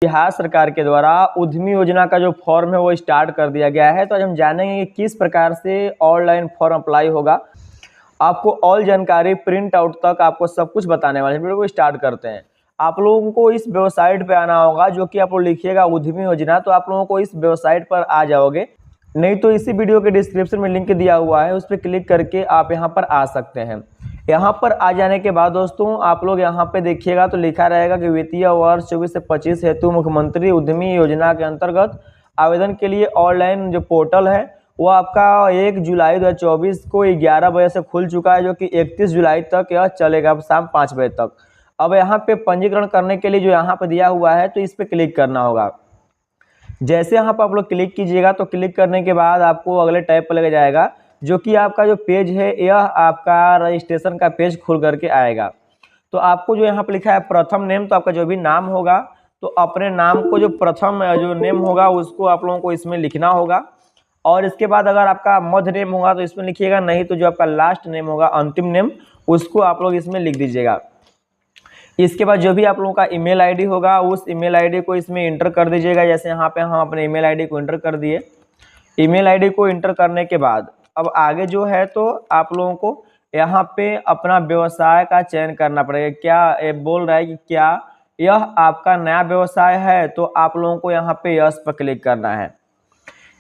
बिहार सरकार के द्वारा उद्यमी योजना का जो फॉर्म है वो स्टार्ट कर दिया गया है। तो आज हम जानेंगे कि किस प्रकार से ऑनलाइन फॉर्म अप्लाई होगा। आपको ऑल जानकारी प्रिंट आउट तक आपको सब कुछ बताने वाले हैं। वीडियो को स्टार्ट करते हैं। आप लोगों को इस वेबसाइट पे आना होगा, जो कि आप लोग लिखिएगा उद्यमी योजना, तो आप लोगों को इस वेबसाइट पर आ जाओगे। नहीं तो इसी वीडियो के डिस्क्रिप्शन में लिंक दिया हुआ है, उस पर क्लिक करके आप यहाँ पर आ सकते हैं। यहाँ पर आ जाने के बाद दोस्तों आप लोग यहाँ पे देखिएगा तो लिखा रहेगा कि वित्तीय वर्ष 24 से 25 हेतु मुख्यमंत्री उद्यमी योजना के अंतर्गत आवेदन के लिए ऑनलाइन जो पोर्टल है वो आपका 1 जुलाई 2024 को 11 बजे से खुल चुका है, जो कि 31 जुलाई तक यह चलेगा, शाम 5 बजे तक। अब यहाँ पे पंजीकरण करने के लिए जो यहाँ पे दिया हुआ है तो इस पर क्लिक करना होगा। जैसे यहाँ पर आप लोग क्लिक कीजिएगा तो क्लिक करने के बाद आपको अगले टैब पर लेके जाएगा, जो कि आपका जो पेज है यह आपका रजिस्ट्रेशन का पेज खुल करके आएगा। तो आपको जो यहाँ पर लिखा है प्रथम नेम, तो आपका जो भी नाम होगा तो अपने नाम को जो प्रथम जो नेम होगा उसको आप लोगों को इसमें लिखना होगा। और इसके बाद अगर आपका मध्य नेम होगा तो इसमें लिखिएगा, नहीं तो जो आपका लास्ट नेम होगा अंतिम नेम उसको आप लोग इसमें लिख दीजिएगा। इसके बाद जो भी आप लोगों का ईमेल आईडी होगा उस ईमेल आईडी को इसमें इंटर कर दीजिएगा। जैसे यहाँ पे हम अपने ईमेल आईडी को इंटर कर दिए। ईमेल आईडी को इंटर करने के बाद अब आगे जो है तो आप लोगों को यहाँ पे अपना व्यवसाय का चयन करना पड़ेगा। क्या ये बोल रहा है कि क्या यह आपका नया व्यवसाय है, तो आप लोगों को यहाँ पे यस पर क्लिक करना है।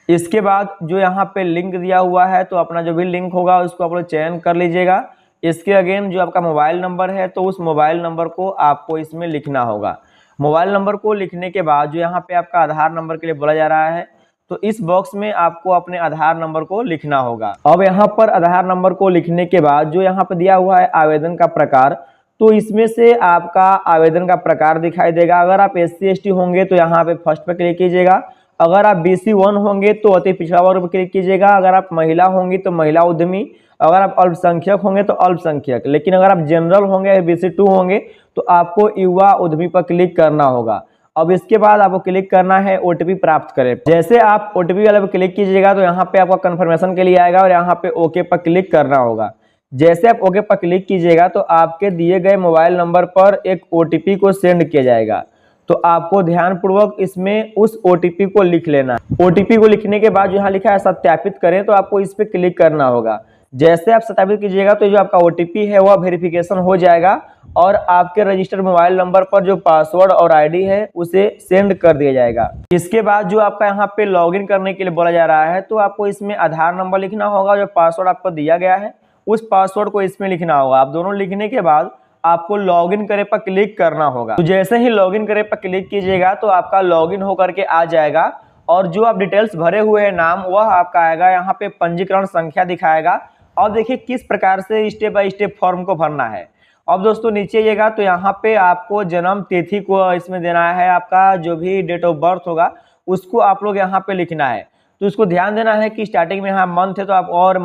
इसके बाद जो यहाँ पे लिंक दिया हुआ है तो अपना जो भी लिंक होगा उसको आप लोग चयन कर लीजिएगा। इसके अगेन जो आपका मोबाइल नंबर है तो उस मोबाइल नंबर को आपको इसमें लिखना होगा। मोबाइल नंबर को लिखने के बाद जो यहाँ पे आपका आधार नंबर के लिए बोला जा रहा है तो इस बॉक्स में आपको अपने आधार नंबर को लिखना होगा। अब यहाँ पर आधार नंबर को लिखने के बाद जो यहाँ पे दिया हुआ है आवेदन का प्रकार, तो इसमें से आपका आवेदन का प्रकार दिखाई देगा। अगर आप SC ST होंगे तो यहाँ पे फर्स्ट पे क्लिक कीजिएगा। अगर आप BC 1 होंगे तो अति पिछड़ा वर्ग पर क्लिक कीजिएगा। अगर आप महिला होंगी तो महिला उद्यमी। अगर आप अल्पसंख्यक होंगे तो अल्पसंख्यक। लेकिन अगर आप जनरल होंगे BC 2 होंगे तो आपको युवा उद्यमी पर क्लिक करना होगा। अब इसके बाद आपको क्लिक करना है OTP प्राप्त करें। जैसे आप OTP वाले पर क्लिक कीजिएगा तो यहाँ पे आपका कंफर्मेशन के लिए आएगा और यहाँ पे ओके पर क्लिक करना होगा। जैसे आप ओके पर क्लिक कीजिएगा तो आपके दिए गए मोबाइल नंबर पर एक OTP को सेंड किया जाएगा। तो आपको ध्यानपूर्वक इसमें उस OTP को लिख लेना। OTP को लिखने के बाद यहाँ लिखा है सत्यापित करें, तो आपको इस पर क्लिक करना होगा। जैसे आप सत्यापित कीजिएगा तो जो आपका OTP है वह वेरिफिकेशन हो जाएगा और आपके रजिस्टर्ड मोबाइल नंबर पर जो पासवर्ड और आईडी है उसे सेंड कर दिया जाएगा। इसके बाद जो आपका यहाँ पे लॉगिन करने के लिए बोला जा रहा है तो आपको इसमें आधार नंबर लिखना होगा। जो पासवर्ड आपको दिया गया है उस पासवर्ड को इसमें लिखना होगा। आप दोनों लिखने के बाद आपको लॉगिन करे पर क्लिक करना होगा। तो जैसे ही लॉगिन करे पर क्लिक कीजिएगा तो आपका लॉगिन होकर के आ जाएगा और जो आप डिटेल्स भरे हुए हैं नाम वह आपका आएगा। यहाँ पे पंजीकरण संख्या दिखाएगा। अब देखिए किस प्रकार से स्टेप बाय स्टेप फॉर्म को भरना है। अब दोस्तों नीचे आइएगा तो यहाँ पे आपको जन्म तिथि को इसमें देना है। आपका जो भी डेट ऑफ बर्थ होगा उसको आप लोग यहाँ पे लिखना है। तो उसको ध्यान देना है कि स्टार्टिंग में यहाँ मंथ है तो आप और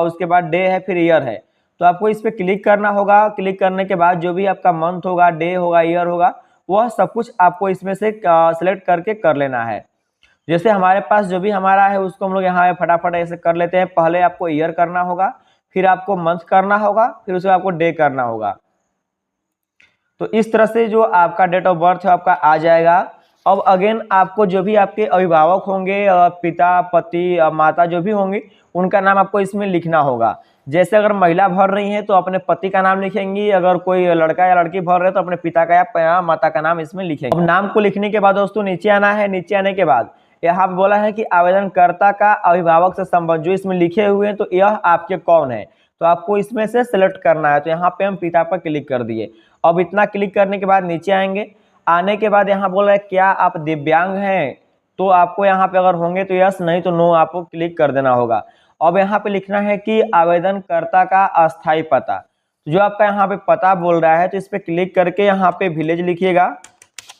उसके बाद डे है फिर ईयर है, तो आपको इस पर क्लिक करना होगा। क्लिक करने के बाद जो भी आपका मंथ होगा, डे होगा, ईयर होगा, वह सब कुछ आपको इसमें से सिलेक्ट करके कर लेना है। जैसे हमारे पास जो भी हमारा है उसको हम लोग यहाँ फटाफट ऐसे कर लेते हैं। पहले आपको ईयर करना होगा, फिर आपको मंथ करना होगा, फिर उसके आपको डे करना होगा। तो इस तरह से जो आपका डेट ऑफ बर्थ है आपका आ जाएगा। अब अगेन आपको जो भी आपके अभिभावक होंगे, पिता, पति, माता जो भी होंगे उनका नाम आपको इसमें लिखना होगा। जैसे अगर महिला भर रही हैं तो अपने पति का नाम लिखेंगी, अगर कोई लड़का या लड़की भर रहे हैं तो अपने पिता का या माता का नाम इसमें लिखेंगे। अब नाम को लिखने के बाद दोस्तों नीचे आना है। नीचे आने के बाद यहाँ पे बोला है कि आवेदनकर्ता का अभिभावक से संबंध जो इसमें लिखे हुए हैं तो यह आपके कौन है, तो आपको इसमें से सिलेक्ट करना है। तो यहाँ पे हम पिता पर क्लिक कर दिए। अब इतना क्लिक करने के बाद नीचे आएंगे। आने के बाद यहाँ बोल रहा है क्या आप दिव्यांग हैं, तो आपको यहाँ पे अगर होंगे तो यस, नहीं तो नो आपको क्लिक कर देना होगा। अब यहाँ पे लिखना है कि आवेदनकर्ता का अस्थायी पता, जो आपका यहाँ पे पता बोल रहा है तो इस पे क्लिक करके यहाँ पे विलेज लिखिएगा।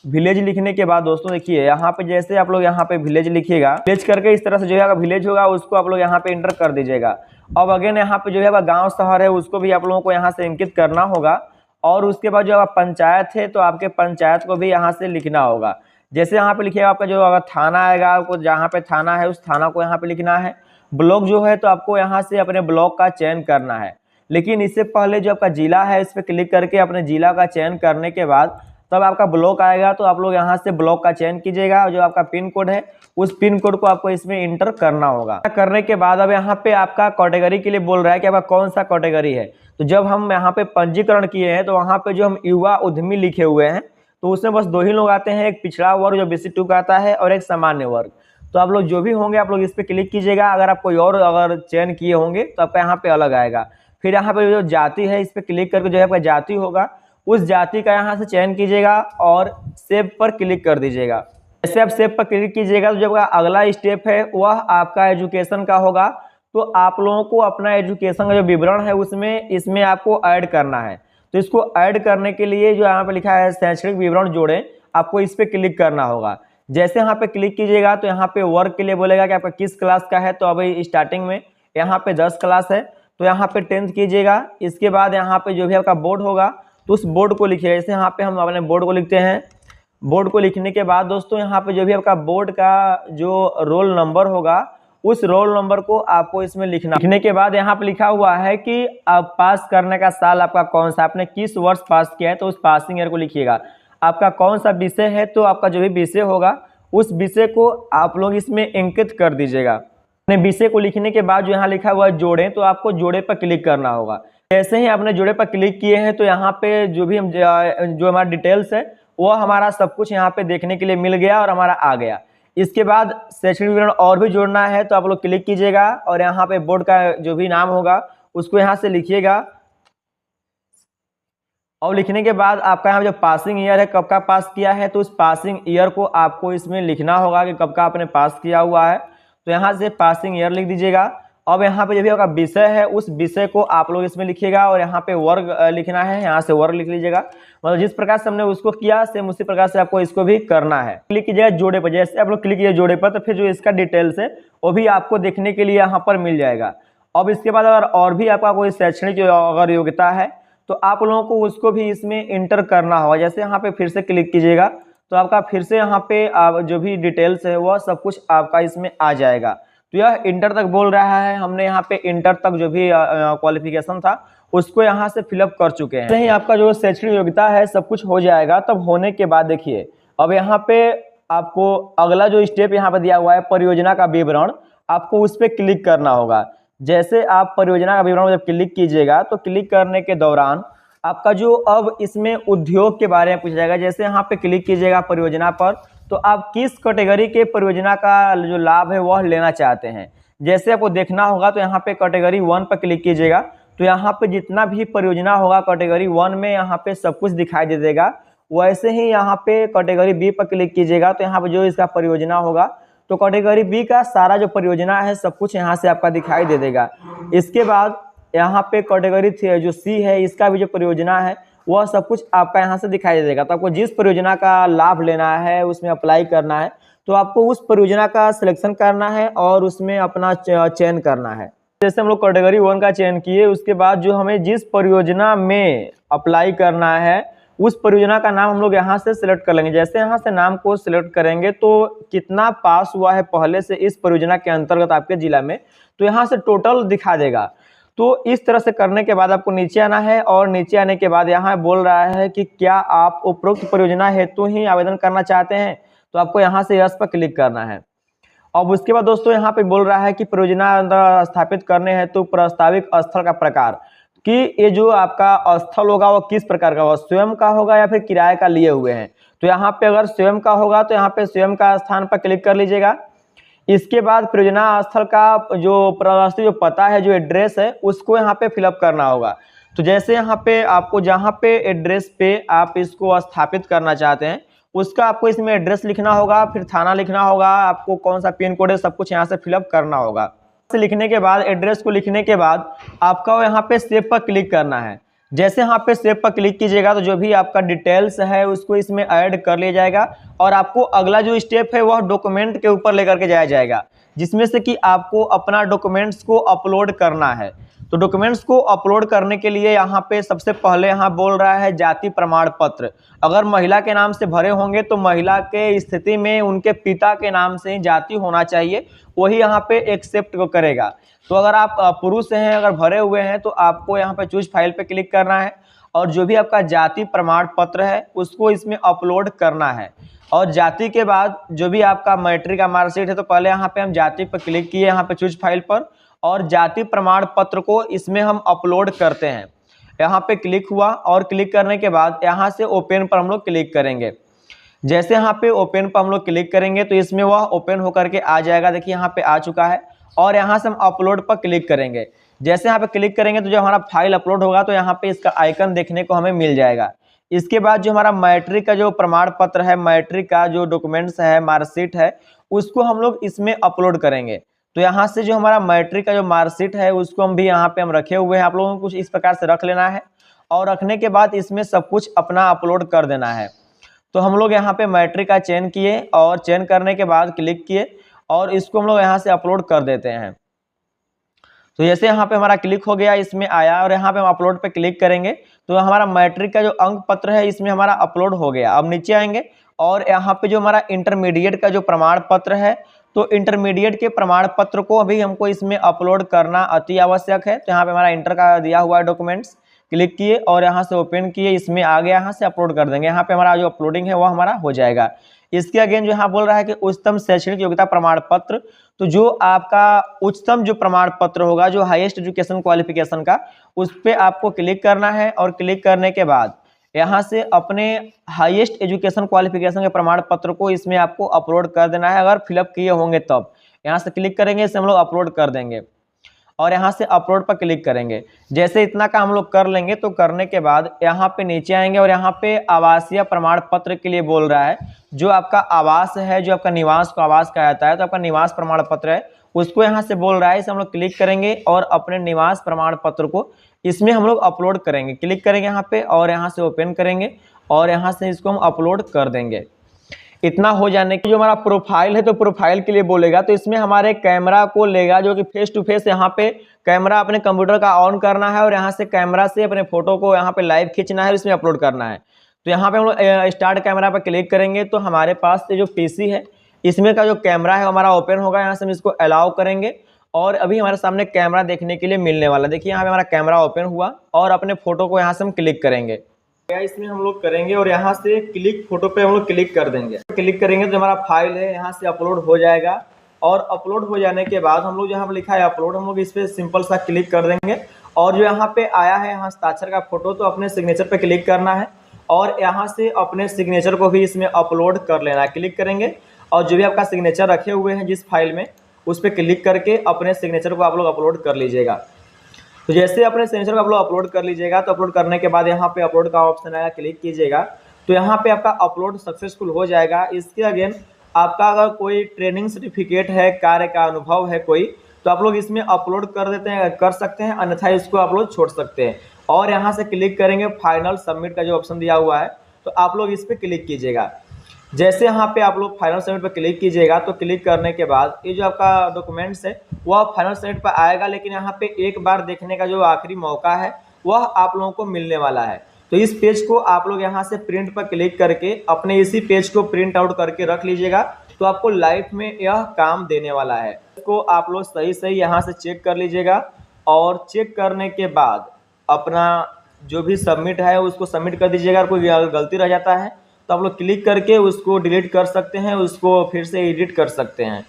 विलेज लिखने के बाद दोस्तों देखिए यहाँ पे जैसे आप लोग यहाँ पे विलेज लिखिएगा, विलेज करके इस तरह से जो है विलेज होगा उसको आप लोग यहाँ पे इंटर कर दीजिएगा। अब अगेन यहाँ पे जो है गाँव शहर है उसको भी आप लोगों को यहाँ से इंकित करना होगा। और उसके बाद जो आप पंचायत है तो आपके पंचायत को भी यहाँ से लिखना होगा। जैसे यहाँ पे लिखिएगा आपका जो अगर थाना आएगा, आपको जहाँ पे थाना है उस थाना को यहाँ पे लिखना है। ब्लॉक जो है तो आपको यहाँ से अपने ब्लॉक का चयन करना है। लेकिन इससे पहले जो आपका जिला है इस पर क्लिक करके अपने जिला का चयन करने के बाद तब आपका ब्लॉक आएगा, तो आप लोग यहाँ से ब्लॉक का चयन कीजिएगा और जो आपका पिन कोड है उस पिन कोड को आपको इसमें इंटर करना होगा। करने के बाद अब यहाँ पे आपका कैटेगरी के लिए बोल रहा है कि आपका कौन सा कैटेगरी है। तो जब हम यहाँ पे पंजीकरण किए हैं तो वहाँ पे जो हम युवा उद्यमी लिखे हुए हैं तो उसमें बस 2 ही लोग आते हैं, एक पिछड़ा वर्ग जो BC2 का आता है और एक सामान्य वर्ग। तो आप लोग जो भी होंगे आप लोग इस पर क्लिक कीजिएगा। अगर आप कोई और अगर चयन किए होंगे तो आपका यहाँ पे अलग आएगा। फिर यहाँ पे जो जाति है इस पर क्लिक करके जो आपका जाति होगा उस जाति का यहाँ से चयन कीजिएगा और सेव पर क्लिक कर दीजिएगा। जैसे आप सेव पर क्लिक कीजिएगा तो जब अगला स्टेप है वह आपका एजुकेशन का होगा। तो आप लोगों को अपना एजुकेशन का जो विवरण है उसमें इसमें आपको ऐड करना है। तो इसको ऐड करने के लिए जो यहाँ पे लिखा है शैक्षणिक विवरण जोड़ें, आपको इस पर क्लिक करना होगा। जैसे यहाँ पे क्लिक कीजिएगा तो यहाँ पे वर्ग के लिए बोलेगा कि आपका किस क्लास का है। तो अभी स्टार्टिंग में यहाँ पे 10 क्लास है तो यहाँ पे 10th कीजिएगा। इसके बाद यहाँ पे जो भी आपका बोर्ड होगा तो उस बोर्ड को लिखिए। जैसे यहाँ पे हम अपने बोर्ड को लिखते हैं। बोर्ड को लिखने के बाद दोस्तों यहाँ पे जो भी आपका बोर्ड का जो रोल नंबर होगा उस रोल नंबर को आपको इसमें लिखना। लिखने के बाद यहाँ पे लिखा हुआ है कि आप पास करने का साल आपका कौन सा, आपने किस वर्ष पास किया है तो उस पासिंग ईयर को लिखिएगा। आपका कौन सा विषय है तो आपका जो भी विषय होगा उस विषय को आप लोग इसमें अंकित कर दीजिएगा। अपने विषय को लिखने के बाद जो यहाँ लिखा हुआ है जोड़ें, तो आपको जोड़े पर क्लिक करना होगा। जैसे ही आपने जोड़े पर क्लिक किए हैं तो यहाँ पे जो भी हम जो हमारा डिटेल्स है वो हमारा सब कुछ यहाँ पे देखने के लिए मिल गया और हमारा आ गया। इसके बाद शैक्षणिक विवरण और भी जोड़ना है तो आप लोग क्लिक कीजिएगा और यहाँ पे बोर्ड का जो भी नाम होगा उसको यहाँ से लिखिएगा। और लिखने के बाद आपका यहाँ जो पासिंग ईयर है कब का पास किया है तो उस पासिंग ईयर को आपको इसमें लिखना होगा कि कब का आपने पास किया हुआ है। तो यहाँ से पासिंग ईयर लिख दीजिएगा। अब यहाँ पे जो भी आपका विषय है उस विषय को आप लोग इसमें लिखिएगा और यहाँ पे वर्ग लिखना है, यहाँ से वर्ग लिख लीजिएगा। मतलब जिस प्रकार से हमने उसको किया सेम उसी प्रकार से आपको इसको भी करना है। क्लिक कीजिएगा जोड़े पर। जैसे आप लोग क्लिक कीजिए जोड़े पर तो फिर जो इसका डिटेल्स है वो भी आपको देखने के लिए यहाँ पर मिल जाएगा। अब इसके बाद अगर और भी आपका कोई शैक्षणिक अगर योग्यता है तो आप लोगों को उसको भी इसमें इंटर करना होगा। जैसे यहाँ पे फिर से क्लिक कीजिएगा तो आपका फिर से यहाँ पे जो भी डिटेल्स है वह सब कुछ आपका इसमें आ जाएगा। तो यह इंटर तक बोल रहा है। हमने यहाँ पे इंटर तक जो भी क्वालिफिकेशन था उसको यहाँ से फिलअप कर चुके हैं। नहीं, आपका जो शैक्षणिक योग्यता है सब कुछ हो जाएगा। तब होने के बाद देखिए अब यहाँ पे आपको अगला जो स्टेप यहाँ पे दिया हुआ है परियोजना का विवरण, आपको उस पर क्लिक करना होगा। जैसे आप परियोजना का विवरण जब क्लिक कीजिएगा तो क्लिक करने के दौरान आपका जो अब इसमें उद्योग के बारे में पूछा जाएगा। जैसे यहाँ पे क्लिक कीजिएगा परियोजना पर तो आप किस कैटेगरी के परियोजना का जो लाभ है वह लेना चाहते हैं। जैसे आपको देखना होगा तो यहाँ पे कैटेगरी 1 पर क्लिक कीजिएगा तो यहाँ पे जितना भी परियोजना होगा कैटेगरी 1 में यहाँ पे सब कुछ दिखाई दे देगा। वैसे ही यहाँ पे कैटेगरी बी पर क्लिक कीजिएगा तो यहाँ पे जो इसका परियोजना होगा तो कैटेगरी बी का सारा जो परियोजना है सब कुछ यहाँ से आपका दिखाई दे देगा। इसके बाद यहाँ पे कैटेगरी जो सी है इसका भी जो परियोजना है वह सब कुछ आपका यहाँ से दिखाई दे देगा। तो आपको जिस परियोजना का लाभ लेना है उसमें अप्लाई करना है तो आपको उस परियोजना का सिलेक्शन करना है और उसमें अपना चयन करना है। जैसे हम लोग कैटेगरी 1 का चयन किए उसके बाद जो हमें जिस परियोजना में अप्लाई करना है उस परियोजना का नाम हम लोग यहाँ से सिलेक्ट कर लेंगे। जैसे यहाँ से नाम को सिलेक्ट करेंगे तो कितना पास हुआ है पहले से इस परियोजना के अंतर्गत आपके जिला में तो यहाँ से टोटल दिखा देगा। तो इस तरह से करने के बाद आपको नीचे आना है और नीचे आने के बाद यहाँ बोल रहा है कि क्या आप उपरोक्त परियोजना हेतु ही आवेदन करना चाहते हैं, तो आपको यहाँ से यस पर क्लिक करना है। अब उसके बाद दोस्तों यहाँ पे बोल रहा है कि परियोजना स्थापित करने हेतु प्रस्तावित स्थल का प्रकार, कि ये जो आपका स्थल होगा वो किस प्रकार का होगा, स्वयं का होगा या फिर किराए का लिए हुए हैं। तो यहाँ पे अगर स्वयं का होगा तो यहाँ पे स्वयं का स्थान पर क्लिक कर लीजिएगा। इसके बाद परियोजना स्थल का जो प्रवासी जो पता है जो एड्रेस है उसको यहाँ पे फिलअप करना होगा। तो जैसे यहाँ पे आपको जहाँ पे एड्रेस पे आप इसको स्थापित करना चाहते हैं उसका आपको इसमें एड्रेस लिखना होगा, फिर थाना लिखना होगा, आपको कौन सा पिन कोड है सब कुछ यहाँ से फिलअप करना होगा। लिखने के बाद एड्रेस को लिखने के बाद आपका यहाँ पे सेव पर क्लिक करना है। जैसे यहाँ पे सेव पर क्लिक कीजिएगा तो जो भी आपका डिटेल्स है उसको इसमें ऐड कर लिया जाएगा और आपको अगला जो स्टेप है वह डॉक्यूमेंट के ऊपर लेकर के जाया जाएगा, जिसमें से कि आपको अपना डॉक्यूमेंट्स को अपलोड करना है। तो डॉक्यूमेंट्स को अपलोड करने के लिए यहाँ पे सबसे पहले यहाँ बोल रहा है जाति प्रमाण पत्र। अगर महिला के नाम से भरे होंगे तो महिला के स्थिति में उनके पिता के नाम से ही जाति होना चाहिए, वही यहाँ पे एक्सेप्ट को करेगा। तो अगर आप पुरुष हैं अगर भरे हुए हैं तो आपको यहाँ पे चूज फाइल पे क्लिक करना है। और जो भी आपका जाति प्रमाण पत्र है उसको इसमें अपलोड करना है। और जाति के बाद जो भी आपका मैट्रिक का मार्कशीट है, तो पहले यहाँ पे हम जाति पर क्लिक किए, यहाँ पे चूज फाइल पर, और जाति प्रमाण पत्र को इसमें हम अपलोड करते हैं। यहाँ पे क्लिक हुआ और क्लिक करने के बाद यहाँ से ओपन पर हम लोग क्लिक करेंगे। जैसे यहाँ पे ओपन पर हम लोग क्लिक करेंगे तो इसमें वह ओपन होकर के आ जाएगा। देखिए यहाँ पे आ चुका है और यहाँ से हम अपलोड पर क्लिक करेंगे। जैसे यहाँ पे क्लिक करेंगे तो जब हमारा फाइल अपलोड होगा तो यहाँ पे इसका आइकन देखने को हमें मिल जाएगा। इसके बाद जो हमारा मैट्रिक का जो प्रमाण पत्र है, मैट्रिक का जो डॉक्यूमेंट्स है, मार्कशीट है, उसको हम लोग इसमें अपलोड करेंगे। तो यहाँ से जो हमारा मैट्रिक का जो मार्कशीट है उसको हम भी यहाँ पे हम रखे हुए हैं। आप लोगों को कुछ इस प्रकार से रख लेना है और रखने के बाद इसमें सब कुछ अपना अपलोड कर देना है। तो हम लोग यहाँ पे मैट्रिक का चयन किए और चयन करने के बाद क्लिक किए और इसको हम लोग यहाँ से अपलोड कर देते हैं। तो जैसे यहाँ पे हमारा क्लिक हो गया, इसमें आया और यहाँ पे हम अपलोड पे क्लिक करेंगे तो हमारा मैट्रिक का जो अंक पत्र है इसमें हमारा अपलोड हो गया। अब नीचे आएंगे और यहाँ पे जो हमारा इंटरमीडिएट का जो प्रमाण पत्र है, तो इंटरमीडिएट के प्रमाण पत्र को अभी हमको इसमें अपलोड करना अति आवश्यक है। तो यहाँ पे हमारा इंटर का दिया हुआ है डॉक्यूमेंट्स, क्लिक किए और यहाँ से ओपन किए, इसमें आ गया, यहाँ से अपलोड कर देंगे। यहाँ पे हमारा जो अपलोडिंग है वो हमारा हो जाएगा। इसके अगेन जो यहाँ बोल रहा है कि उच्चतम शैक्षणिक योग्यता प्रमाण पत्र, तो जो आपका उच्चतम जो प्रमाण पत्र होगा, जो हाईएस्ट एजुकेशन क्वालिफिकेशन का, उस पर आपको क्लिक करना है और क्लिक करने के बाद यहाँ से अपने हाईएस्ट एजुकेशन क्वालिफिकेशन के प्रमाण पत्र को इसमें आपको अपलोड कर देना है। अगर फिलअप किए होंगे तब यहाँ से क्लिक करेंगे, इसे हम लोग अपलोड कर देंगे और यहाँ से अपलोड पर क्लिक करेंगे। जैसे इतना का हम लोग कर लेंगे तो करने के बाद यहाँ पे नीचे आएंगे और यहाँ पे आवासीय प्रमाण पत्र के लिए बोल रहा है। जो आपका आवास है, जो आपका निवास को आवास कहा जाता है, तो आपका निवास प्रमाण पत्र है उसको यहाँ से बोल रहा है। इसे हम लोग क्लिक करेंगे और अपने निवास प्रमाण पत्र को इसमें हम लोग अपलोड करेंगे। क्लिक करेंगे यहाँ पे और यहाँ से ओपन करेंगे और यहाँ से इसको हम अपलोड कर देंगे। इतना हो जाने के जो हमारा प्रोफाइल है, तो प्रोफाइल के लिए बोलेगा तो इसमें हमारे कैमरा को लेगा, जो कि फेस टू फेस यहाँ पे कैमरा अपने कंप्यूटर का ऑन करना है और यहाँ से कैमरा से अपने फोटो को यहाँ पे लाइव खींचना है, इसमें अपलोड करना है। तो यहाँ पे हम लोग स्टार्ट कैमरा पर क्लिक करेंगे तो हमारे पास से जो पीसी है इसमें का जो कैमरा है हमारा ओपन होगा। यहाँ से हम इसको अलाउ करेंगे और अभी हमारे सामने कैमरा देखने के लिए मिलने वाला। देखिए यहाँ पे हमारा कैमरा ओपन हुआ और अपने फोटो को यहाँ से हम क्लिक करेंगे, इसमें हम लोग करेंगे और यहाँ से क्लिक फोटो पे हम लोग क्लिक कर देंगे। क्लिक करेंगे तो हमारा फाइल है यहाँ से अपलोड हो जाएगा और अपलोड हो जाने के बाद हम लोग जहाँ पर लिखा है अपलोड, हम लोग इस पर सिंपल सा क्लिक कर देंगे और जो यहाँ पे आया है हस्ताक्षर का फोटो, तो अपने सिग्नेचर पे क्लिक करना है और यहाँ से अपने सिग्नेचर को भी इसमें अपलोड कर लेना है। क्लिक करेंगे और जो भी आपका सिग्नेचर रखे हुए हैं जिस फाइल में, उस पर क्लिक करके अपने सिग्नेचर को आप लोग अपलोड कर लीजिएगा। तो जैसे अपने सिग्नेचर को आप लोग अपलोड कर लीजिएगा तो अपलोड करने के बाद यहाँ पे अपलोड का ऑप्शन आएगा, क्लिक कीजिएगा तो यहाँ पे आपका अपलोड सक्सेसफुल हो जाएगा। इसके अगेन आपका अगर कोई ट्रेनिंग सर्टिफिकेट है, कार्य का अनुभव है कोई, तो आप लोग इसमें अपलोड कर सकते हैं, अन्यथा इसको आप लोग छोड़ सकते हैं। और यहाँ से क्लिक करेंगे फाइनल सबमिट का जो ऑप्शन दिया हुआ है, तो आप लोग इस पर क्लिक कीजिएगा। जैसे यहाँ पे आप लोग फाइनल सबमिट पर क्लिक कीजिएगा तो क्लिक करने के बाद ये जो आपका डॉक्यूमेंट्स है वह फाइनल सबमिट पर आएगा, लेकिन यहाँ पे एक बार देखने का जो आखिरी मौका है वह आप लोगों को मिलने वाला है। तो इस पेज को आप लोग यहाँ से प्रिंट पर क्लिक करके अपने इसी पेज को प्रिंट आउट करके रख लीजिएगा, तो आपको लाइफ में यह काम देने वाला है। इसको आप लोग सही सही यहाँ से चेक कर लीजिएगा और चेक करने के बाद अपना जो भी सबमिट है उसको सबमिट कर दीजिएगा। अगर कोई गलती रह जाता है तो आप लोग क्लिक करके उसको डिलीट कर सकते हैं, उसको फिर से एडिट कर सकते हैं।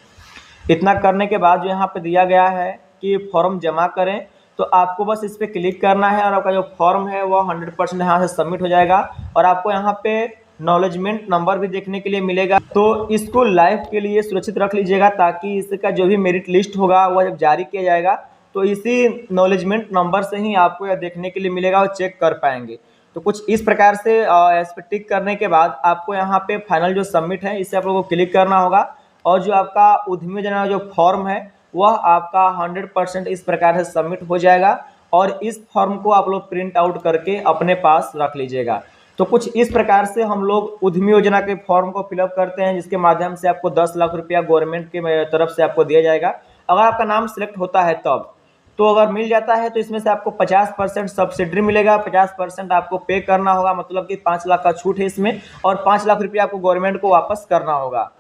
इतना करने के बाद जो यहाँ पे दिया गया है कि फॉर्म जमा करें, तो आपको बस इस पर क्लिक करना है और आपका जो फॉर्म है वो 100% यहाँ से सबमिट हो जाएगा और आपको यहाँ पे नॉलेजमेंट नंबर भी देखने के लिए मिलेगा। तो इसको लाइफ के लिए सुरक्षित रख लीजिएगा ताकि इसका जो भी मेरिट लिस्ट होगा वह जब जारी किया जाएगा तो इसी नॉलेजमेंट नंबर से ही आपको यह देखने के लिए मिलेगा और चेक कर पाएंगे। तो कुछ इस प्रकार से इस पर टिक करने के बाद आपको यहाँ पे फाइनल जो सबमिट है इसे आप लोगों को क्लिक करना होगा और जो आपका उद्यमी योजना जो फॉर्म है वह आपका 100% इस प्रकार से सबमिट हो जाएगा और इस फॉर्म को आप लोग प्रिंट आउट करके अपने पास रख लीजिएगा। तो कुछ इस प्रकार से हम लोग उद्यमी योजना के फॉर्म को फिलअप करते हैं, जिसके माध्यम से आपको 10 लाख रुपया गवर्नमेंट के तरफ से आपको दिया जाएगा। अगर आपका नाम सिलेक्ट होता है तब, तो अगर मिल जाता है तो इसमें से आपको 50% सब्सिडी मिलेगा, 50% आपको पे करना होगा, मतलब कि 5 लाख का छूट है इसमें और 5 लाख रुपया आपको गवर्नमेंट को वापस करना होगा।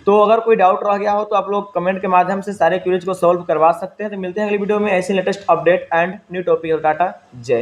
तो अगर कोई डाउट रह गया हो तो आप लोग कमेंट के माध्यम से सारे क्वेरीज को सॉल्व करवा सकते हैं। तो मिलते हैं अगली वीडियो में ऐसे latest update and new topic. Tata, जय हिंद।